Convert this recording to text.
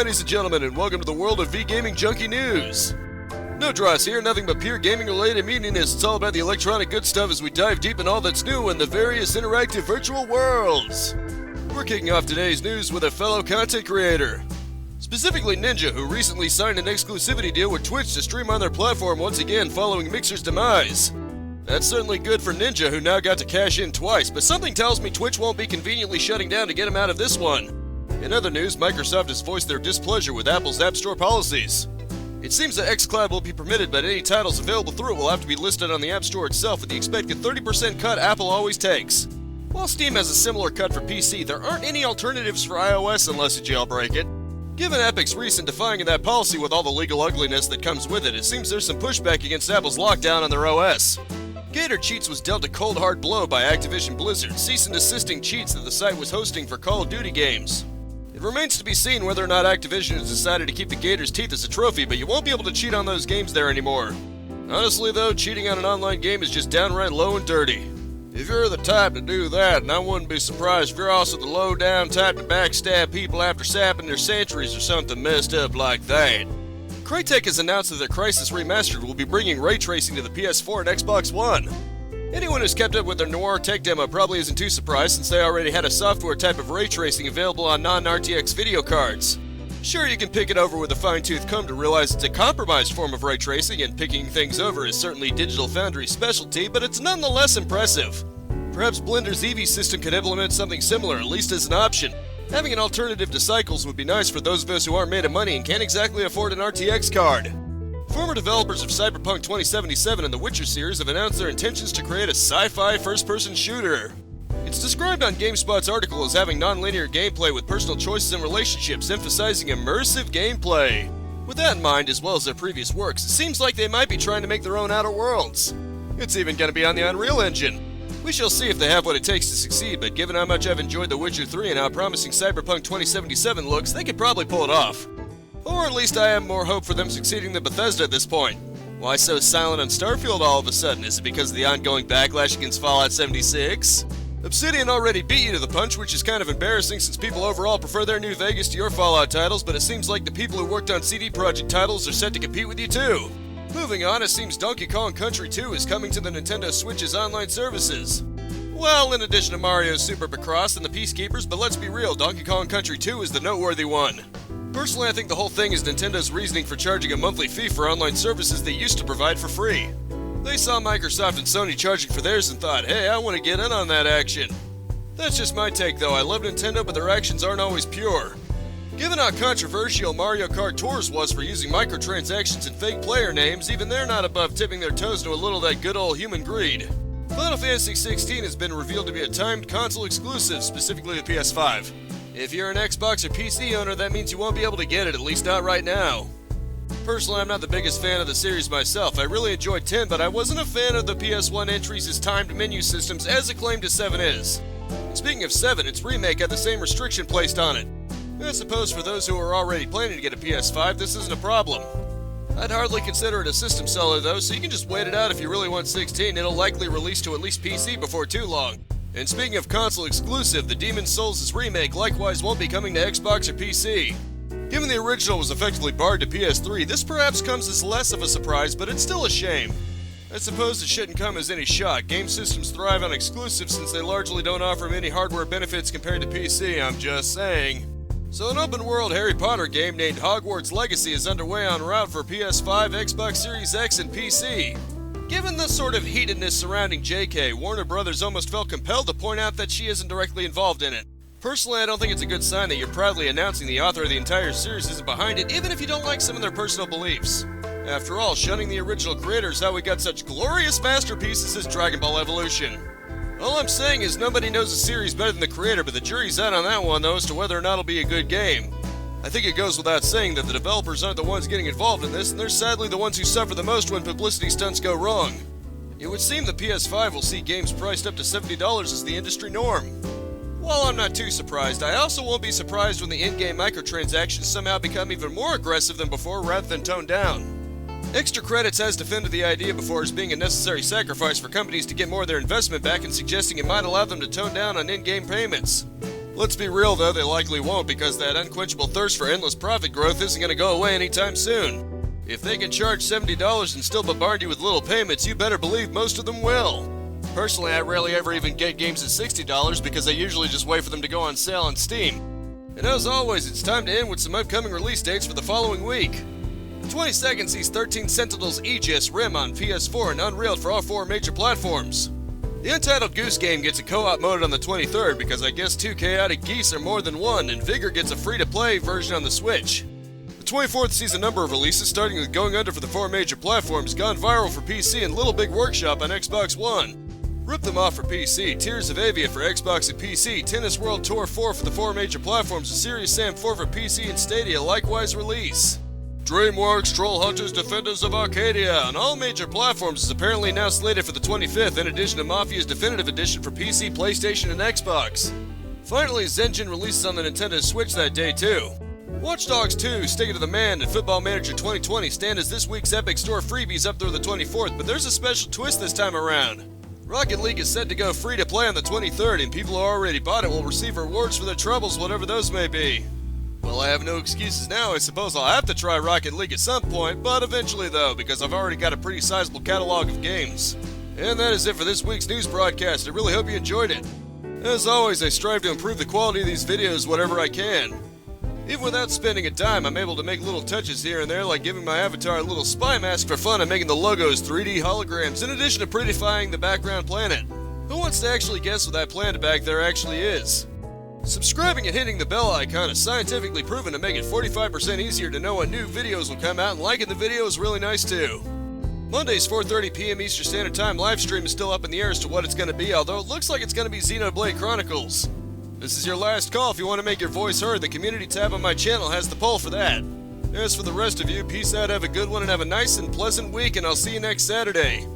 ladies and gentlemen, and welcome to the world of VGamingJunkie news. No dross here, nothing but pure gaming-related meaningless. It's all about the electronic good stuff as we dive deep in all that's new in the various interactive virtual worlds. We're kicking off today's news with a fellow content creator. Specifically Ninja, who recently signed an exclusivity deal with Twitch to stream on their platform once again following Mixer's demise. That's certainly good for Ninja, who now got to cash in twice, but something tells me Twitch won't be conveniently shutting down to get him out of this one. In other news, Microsoft has voiced their displeasure with Apple's App Store policies. It seems that XCloud will be permitted, but any titles available through it will have to be listed on the App Store itself with the expected 30% cut Apple always takes. While Steam has a similar cut for PC, there aren't any alternatives for iOS unless you jailbreak it. Given Epic's recent defying of that policy with all the legal ugliness that comes with it, it seems there's some pushback against Apple's lockdown on their OS. Gator Cheats was dealt a cold hard blow by Activision Blizzard, cease and desisting cheats that the site was hosting for Call of Duty games. It remains to be seen whether or not Activision has decided to keep the Gator's teeth as a trophy, but you won't be able to cheat on those games there anymore. Honestly though, cheating on an online game is just downright low and dirty. If you're the type to do that, and I wouldn't be surprised if you're also the low-down type to backstab people after sapping their centuries or something messed up like that. Raytracing has announced that their Crysis Remastered will be bringing Raytracing to the PS4 and Xbox One. Anyone who's kept up with their Noir tech demo probably isn't too surprised, since they already had a software type of Raytracing available on non-RTX video cards. Sure, you can pick it over with a fine-tooth comb to realize it's a compromised form of Raytracing, and picking things over is certainly Digital Foundry's specialty, but it's nonetheless impressive. Perhaps Blender's Eevee system could implement something similar, at least as an option. Having an alternative to Cycles would be nice for those of us who aren't made of money and can't exactly afford an RTX card. Former developers of Cyberpunk 2077 and the Witcher series have announced their intentions to create a sci-fi first-person shooter. It's described on GameSpot's article as having non-linear gameplay with personal choices and relationships, emphasizing immersive gameplay. With that in mind, as well as their previous works, it seems like they might be trying to make their own Outer Worlds. It's even going to be on the Unreal Engine. We shall see if they have what it takes to succeed, but given how much I've enjoyed The Witcher 3 and how promising Cyberpunk 2077 looks, they could probably pull it off. Or at least I have more hope for them succeeding than Bethesda at this point. Why so silent on Starfield all of a sudden? Is it because of the ongoing backlash against Fallout 76? Obsidian already beat you to the punch, which is kind of embarrassing since people overall prefer their New Vegas to your Fallout titles, but it seems like the people who worked on CD Projekt titles are set to compete with you too. Moving on, it seems Donkey Kong Country 2 is coming to the Nintendo Switch's online services. Well, in addition to Mario Super Picross and the Peacekeepers, but let's be real, Donkey Kong Country 2 is the noteworthy one. Personally, I think the whole thing is Nintendo's reasoning for charging a monthly fee for online services they used to provide for free. They saw Microsoft and Sony charging for theirs and thought, hey, I want to get in on that action. That's just my take though. I love Nintendo, but their actions aren't always pure. Given how controversial Mario Kart Tours was for using microtransactions and fake player names, even they're not above tipping their toes to a little of that good old human greed. Final Fantasy XVI has been revealed to be a timed console exclusive, specifically the PS5. If you're an Xbox or PC owner, that means you won't be able to get it, at least not right now. Personally, I'm not the biggest fan of the series myself. I really enjoyed 10, but I wasn't a fan of the PS1 entries' timed menu systems as acclaimed as 7 is. Speaking of 7, its remake had the same restriction placed on it. I suppose for those who are already planning to get a PS5, this isn't a problem. I'd hardly consider it a system seller though, so you can just wait it out if you really want 16. It'll likely release to at least PC before too long. And speaking of console exclusive, the Demon's Souls' remake likewise won't be coming to Xbox or PC. Given the original was effectively barred to PS3, this perhaps comes as less of a surprise, but it's still a shame. I suppose it shouldn't come as any shock. Game systems thrive on exclusives since they largely don't offer many hardware benefits compared to PC, I'm just saying. So an open-world Harry Potter game named Hogwarts Legacy is underway en route for PS5, Xbox Series X, and PC. Given the sort of heatedness surrounding JK, Warner Brothers almost felt compelled to point out that she isn't directly involved in it. Personally, I don't think it's a good sign that you're proudly announcing the author of the entire series isn't behind it, even if you don't like some of their personal beliefs. After all, shunning the original creator is how we got such glorious masterpieces as Dragon Ball Evolution. All I'm saying is nobody knows the series better than the creator, but the jury's out on that one though as to whether or not it'll be a good game. I think it goes without saying that the developers aren't the ones getting involved in this, and they're sadly the ones who suffer the most when publicity stunts go wrong. It would seem the PS5 will see games priced up to $70 as the industry norm. While I'm not too surprised, I also won't be surprised when the in-game microtransactions somehow become even more aggressive than before rather than toned down. Extra Credits has defended the idea before as being a necessary sacrifice for companies to get more of their investment back and suggesting it might allow them to tone down on in-game payments. Let's be real though, they likely won't, because that unquenchable thirst for endless profit growth isn't going to go away anytime soon. If they can charge $70 and still bombard you with little payments, you better believe most of them will. Personally, I rarely ever even get games at $60 because I usually just wait for them to go on sale on Steam. And as always, it's time to end with some upcoming release dates for the following week. The 22nd sees 13 Sentinels Aegis Rim on PS4 and Unreal for all 4 major platforms. The Untitled Goose Game gets a co-op mode on the 23rd because I guess 2 chaotic geese are more than one, and Vigor gets a free-to-play version on the Switch. The 24th sees a number of releases, starting with Going Under for the 4 major platforms, Gone Viral for PC, and Little Big Workshop on Xbox One. Rip Them Off for PC, Tears of Avia for Xbox and PC, Tennis World Tour 4 for the 4 major platforms, and Serious Sam 4 for PC and Stadia likewise release. DreamWorks Troll Hunters Defenders of Arcadia on all major platforms is apparently now slated for the 25th, in addition to Mafia's Definitive Edition for PC, PlayStation, and Xbox. Finally, Zengen releases on the Nintendo Switch that day too. Watch Dogs 2, Stick It to the Man, and Football Manager 2020 stand as this week's Epic Store freebies up through the 24th, but there's a special twist this time around. Rocket League is set to go free to play on the 23rd, and people who already bought it will receive rewards for their troubles, whatever those may be. Well, I have no excuses now. I suppose I'll have to try Rocket League at some point, but eventually though, because I've already got a pretty sizable catalog of games. And that is it for this week's news broadcast. I really hope you enjoyed it. As always, I strive to improve the quality of these videos whatever I can. Even without spending a dime, I'm able to make little touches here and there, like giving my avatar a little spy mask for fun and making the logos 3D holograms, in addition to prettifying the background planet. Who wants to actually guess what that planet back there actually is? Subscribing and hitting the bell icon is scientifically proven to make it 45% easier to know when new videos will come out, and liking the video is really nice too. Monday's 4:30 p.m. Eastern Standard Time livestream is still up in the air as to what it's going to be, although it looks like it's going to be Xenoblade Chronicles. This is your last call. If you want to make your voice heard, the community tab on my channel has the poll for that. As for the rest of you, peace out, have a good one, and have a nice and pleasant week, and I'll see you next Saturday.